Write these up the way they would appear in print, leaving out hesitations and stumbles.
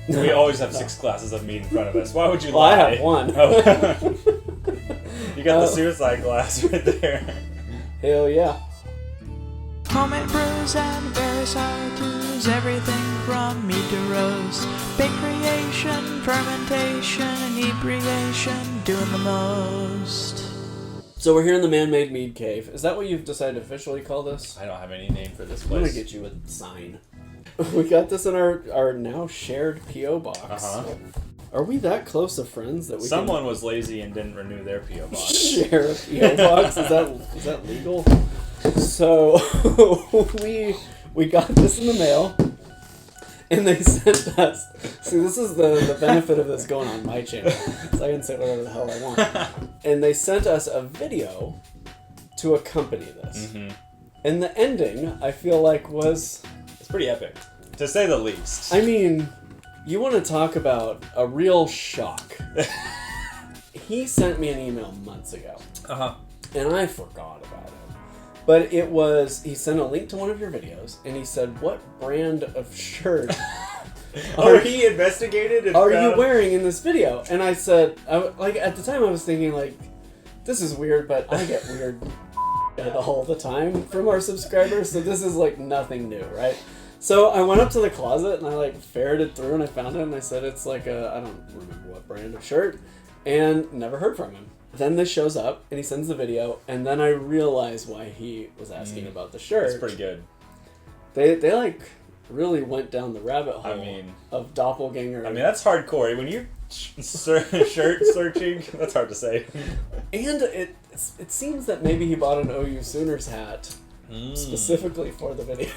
We always have 6 glasses of mead in front of us. Why would you Well, lie? I have one. Oh. You got the suicide glass right there. Hell yeah. Homemade brews and various how-tos, everything from mead to roast, bake creation, fermentation, inebriation, doing the most. So we're here in the Man-Made Mead Cave. Is that what you've decided to officially call this? I don't have any name for this I'm gonna place. get you a sign. We got this in our now shared P.O. box. Uh-huh. Are we that close of friends that we Someone was lazy and didn't renew their P.O. can box. share a P.O. box? Is that legal? So we got this in the mail, and they sent us. See, this is the benefit of this going on my channel, so I can say whatever the hell I want. And they sent us a video to accompany this. Mm-hmm. And the ending, I feel like, was... It's pretty epic, to say the least. I mean, you want to talk about a real shock. He sent me an email months ago, Uh-huh. and I forgot about it. But it was, he sent a link to one of your videos, and he said, what brand of shirt he investigated and are found... you wearing in this video? And I said, at the time I was thinking, like, this is weird, but I get weird all the time from our subscribers, so this is, like, nothing new, right? So I went up to the closet, and I, like, ferreted through, and I found it, and I said, it's like I don't remember what brand of shirt, and never heard from him. Then this shows up, and he sends the video, and then I realize why he was asking about the shirt. It's pretty good. They like, really went down the rabbit hole of doppelganger. I mean, that's hardcore. When you're shirt searching, that's hard to say. And it seems that maybe he bought an OU Sooners hat specifically for the video.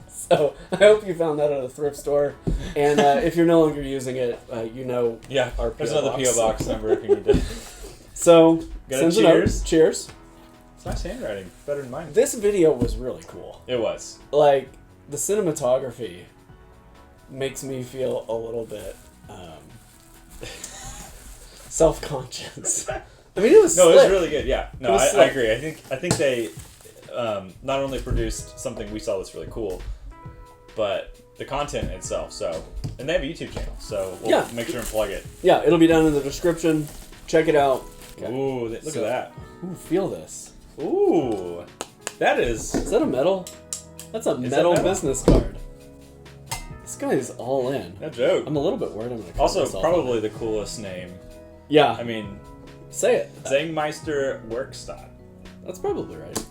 So I hope you found that at a thrift store. And if you're no longer using it, Yeah, our there's P.O. another box. P.O. box number if you need to. So, Got a cheers. Cheers. It's nice handwriting. Better than mine. This video was really cool. It was. Like, the cinematography makes me feel a little bit self-conscious. I mean, it was No, it slick. was really good. Yeah. No, I agree. I think they not only produced something we saw that's really cool, but the content itself. So, and they have a YouTube channel, so we'll make sure and plug it. Yeah, it'll be down in the description. Check it out. Okay. Ooh, look at that. Ooh, feel this. Ooh, that is. Is that a medal? That's a metal business card. This guy is all in. No joke. I'm a little bit worried I'm going to Also, probably the coolest name. Yeah. I mean, say it. Zangmeister Werkstatt. That's probably right.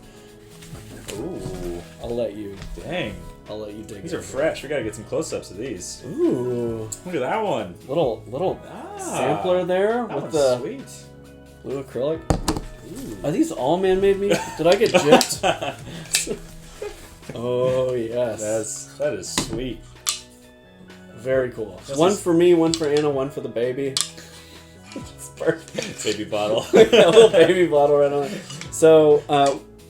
Ooh. I'll let you. Dang. I'll let you dig. These are fresh. We gotta get some close-ups of these. Ooh. Look at that one. Little sampler there that with one's the sweet. blue acrylic. Ooh. Are these all man-made mead? Did I get gypped? Oh yes. That is sweet. Very cool. This One is- for me, one for Anna, one for the baby. It's perfect. Baby bottle. A little baby bottle right on it. So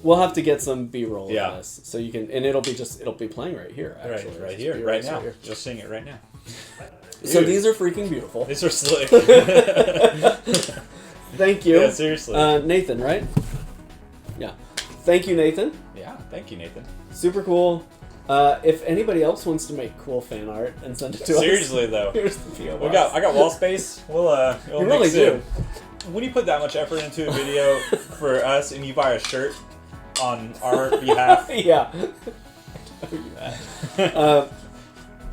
we'll have to get some B-roll of this, so you can, and it'll be playing right here. Actually, Right here, right now. You'll sing it right now. So Dude. these are freaking beautiful. These are slick. Thank you. Yeah, seriously. Nathan, right? Yeah. Thank you, Nathan. Yeah, thank you, Nathan. Super cool. If anybody else wants to make cool fan art and send it to us. Seriously though. Here's the PO box. I got wall space. We'll You really do. When you put that much effort into a video for us and you buy a shirt on our behalf. Yeah.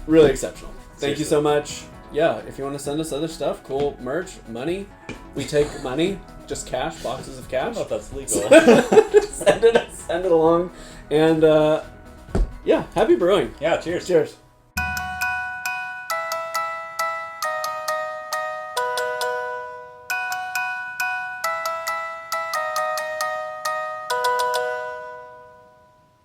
Really exceptional. Thank you so much. Yeah, if you want to send us other stuff, cool merch, money. We take money, just cash, boxes of I cash. don't know if that's legal. Send it along. And yeah, happy brewing. Yeah, cheers. Cheers.